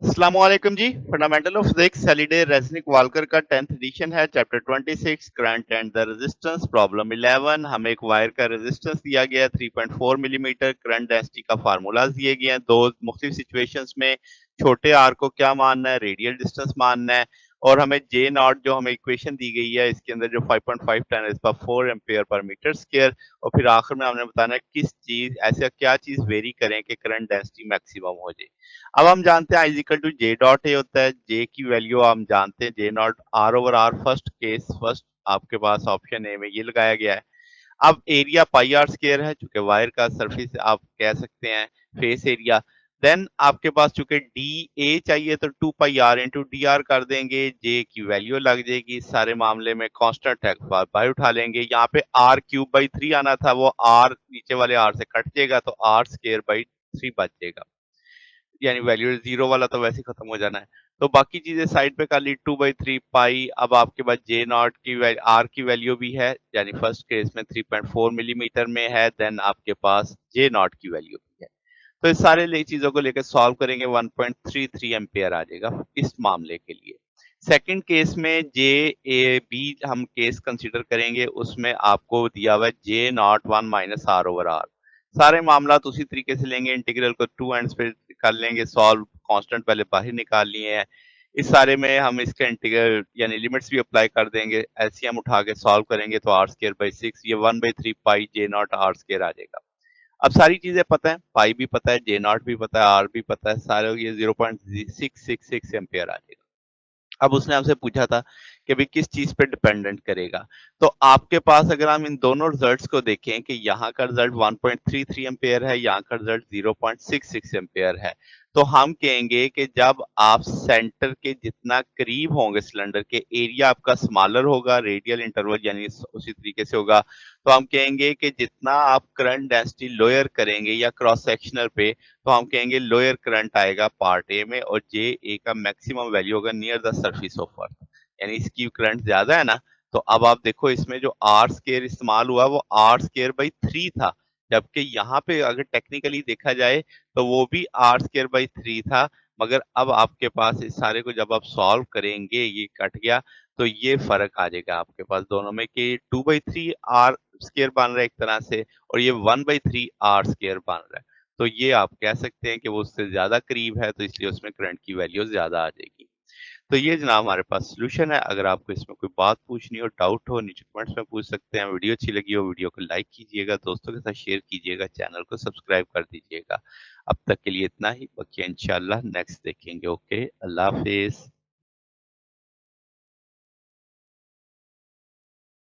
अस्सलामुअलैकुम जी। Fundamental of physics Halliday Resnick Walker का 10th एडिशन है। Chapter 26 current and the resistance. Problem 11। हमें एक वायर का रेजिस्टेंस दिया गया है 3.4 मिलीमीटर। करंट डेंसिटी का फार्मूलाज दिए गए हैं। दो मुख्तलिफ सिचुएशंस में छोटे आर को क्या मानना है, रेडियल डिस्टेंस मानना है, और हमें जे नॉट जो हमें इक्वेशन दी गई है इसके अंदर जो 5.5 10 4 एम्पेयर पर मीटर स्क्वायर, और फिर आखिर में हमने बताना है किस चीज ऐसा क्या चीज वेरी करें कि करंट डेंसिटी मैक्सिमम हो जाए। अब हम जानते हैं I is equal to J dot A होता है। जे की वैल्यू हम जानते हैं J naught r over R. First case first आपके पास ऑप्शन ए में ये लगाया गया है। अब एरिया पाई आर स्क्वायर है, चूंकि वायर का सरफेस आप कह सकते हैं फेस एरिया। देन आपके पास चूंकि डी ए चाहिए तो 2 पाई आर इंटू डी आर कर देंगे। जे की वैल्यू लग जाएगी, सारे मामले में कांस्टेंट है बाय उठा लेंगे। यहाँ पे आर क्यूब बाई 3 आना था, वो आर नीचे वाले आर से कट जाएगा तो आर स्क्वायर बाई 3 बच जाएगा। यानी वैल्यू जीरो वाला तो वैसे खत्म हो जाना है। तो बाकी चीजें साइड पे कर ली 2/3 पाई। अब आपके पास जे नॉट की आर की वैल्यू भी है, यानी फर्स्ट केस में 3.4 मिलीमीटर में है। देन आपके पास जे नॉट की वैल्यू भी है। तो इस सारे चीजों को लेकर सॉल्व करेंगे 1.33 एम्पियर आ जाएगा इस मामले के लिए। सेकंड केस में जे ए बी हम केस कंसीडर करेंगे, उसमें आपको दिया हुआ है J naught 1 minus r over R. सारे मामला उसी तरीके से लेंगे, इंटीग्रल को टू एंड्स पे कर लेंगे सॉल्व। कांस्टेंट पहले बाहर निकाल लिए हैं। इस सारे में हम इसके इंटीग्रल यानी लिमिट्स भी अप्लाई कर देंगे। एलसीएम उठा के सॉल्व करेंगे तो आर स्क्वायर बाई 6, ये 1/3 पाई जे नॉट आर स्क्वायर आ जाएगा। अब सारी चीजें पता है, पाई भी पता है, जे नॉट भी पता है, आर भी पता है, सारे ये 0.666 एम्पियर आ जाएगा। अब उसने हमसे पूछा था कि भाई किस चीज पे डिपेंडेंट करेगा। तो आपके पास अगर हम इन दोनों रिजल्ट्स को देखें कि यहाँ का रिजल्ट 1.33 एम्पेयर है, यहाँ का रिजल्ट 0.66 एम्पेयर है, तो हम कहेंगे कि जब आप सेंटर के जितना करीब होंगे सिलेंडर के, एरिया आपका स्मॉलर होगा, रेडियल इंटरवल यानी उसी तरीके से होगा। तो हम कहेंगे कि जितना आप करंट डेंसिटी लोअर करेंगे या क्रॉस सेक्शनल पे, तो हम कहेंगे लोअर करंट आएगा पार्ट ए में, और जे ए का मैक्सिमम वैल्यू होगा near the surface of earth, यानी इसकी करंट ज्यादा है ना। तो अब आप देखो इसमें जो आर स्केयर इस्तेमाल हुआ वो आर स्केयर बाई 3 था, जबकि यहाँ पे अगर टेक्निकली देखा जाए तो वो भी आर स्केयर बाई 3 था। मगर अब आपके पास इस सारे को जब आप सॉल्व करेंगे ये कट गया, तो ये फर्क आ जाएगा आपके पास दोनों में कि 2/3 आर स्केयर बन रहा है एक तरह से, और ये 1/3 आर स्केयर बन रहा है। तो ये आप कह सकते हैं कि वो उससे ज़्यादा करीब है, तो इसलिए उसमें करंट की वैल्यू ज़्यादा आ जाएगी। तो ये जनाब हमारे पास सॉल्यूशन है। अगर आपको इसमें कोई बात पूछनी हो, डाउट हो, नीचे कमेंट्स में पूछ सकते हैं। वीडियो अच्छी लगी हो, वीडियो को लाइक कीजिएगा, दोस्तों के साथ शेयर कीजिएगा, चैनल को सब्सक्राइब कर दीजिएगा। अब तक के लिए इतना ही, बाकी इंशाल्लाह नेक्स्ट देखेंगे। ओके, अल्लाह हाफिज़।